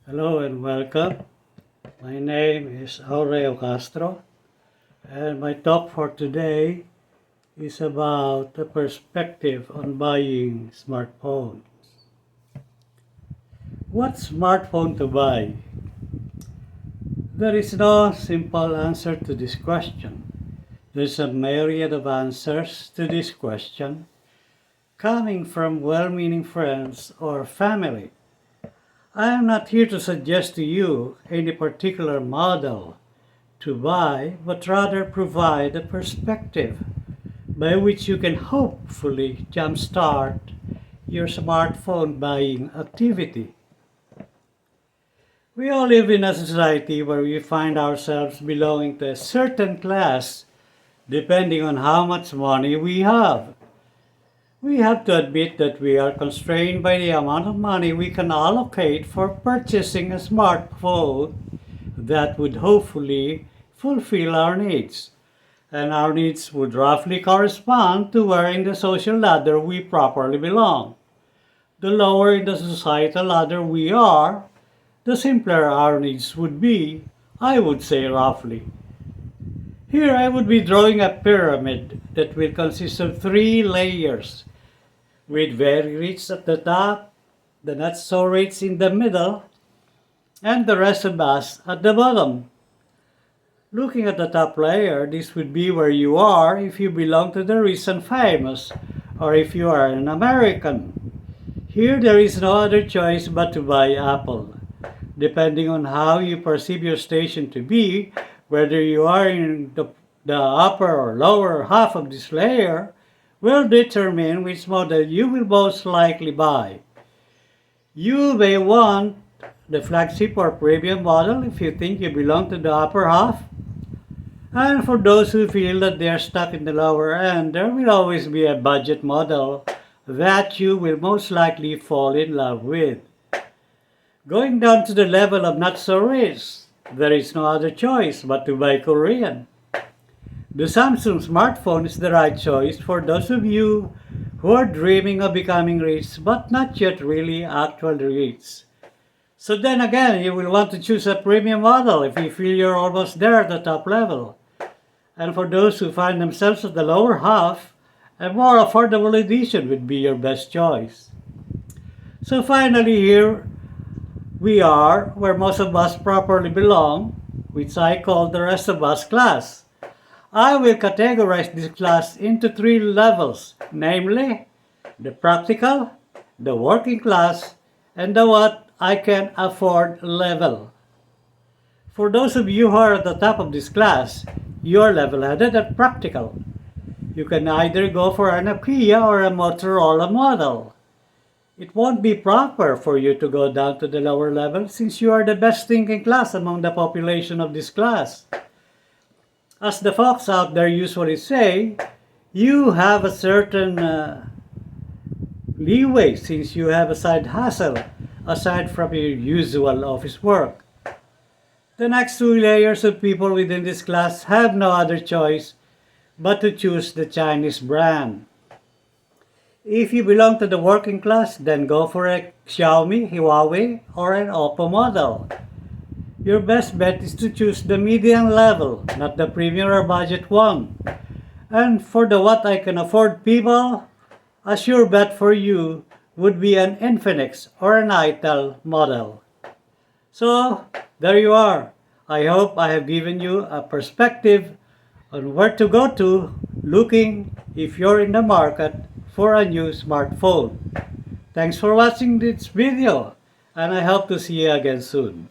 Hello and welcome. My name is Aureo Castro, and my talk for today is about the perspective on buying smartphones. What smartphone to buy? There is no simple answer to this question. There's a myriad of answers to this question coming from well-meaning friends or family. I am not here to suggest to you any particular model to buy, but rather provide a perspective by which you can hopefully jumpstart your smartphone buying activity. We all live in a society where we find ourselves belonging to a certain class depending on how much money we have. We have to admit that we are constrained by the amount of money we can allocate for purchasing a smartphone that would hopefully fulfill our needs. And our needs would roughly correspond to where in the social ladder we properly belong. The lower in the societal ladder we are, the simpler our needs would be, I would say roughly. Here I would be drawing a pyramid that will consist of 3 layers, with very rich at the top, the not so rich in the middle, and the rest of us at the bottom. Looking at the top layer, this would be where you are if you belong to the rich and famous, or if you are an American. Here there is no other choice but to buy Apple. Depending on how you perceive your station to be, whether you are in the upper or lower half of this layer, will determine which model you will most likely buy. You may want the flagship or premium model if you think you belong to the upper half. And for those who feel that they are stuck in the lower end, there will always be a budget model that you will most likely fall in love with. Going down to the level of not so rich, there is no other choice but to buy Korean. The Samsung smartphone is the right choice for those of you who are dreaming of becoming rich but not yet really actually rich. So then again, you will want to choose a premium model if you feel you're almost there at the top level. And for those who find themselves at the lower half, a more affordable edition would be your best choice. So finally here we are where most of us properly belong, which I call the rest of us class. I will categorize this class into 3 levels, namely the practical, the working class, and the what I can afford level. For those of you who are at the top of this class, you are level-headed and practical. You can either go for a Nokia or a Motorola model. It won't be proper for you to go down to the lower level since you are the best thinking class among the population of this class. As the folks out there usually say, you have a certain leeway since you have a side hustle aside from your usual office work. The next 2 layers of people within this class have no other choice but to choose the Chinese brand. If you belong to the working class, then go for a Xiaomi, Huawei, or an Oppo model. Your best bet is to choose the median level, not the premium or budget one. And for the what I can afford people, a sure bet for you would be an Infinix or an Itel model. So, there you are. I hope I have given you a perspective on where to go to looking if you're in the market for a new smartphone. Thanks for watching this video, and I hope to see you again soon.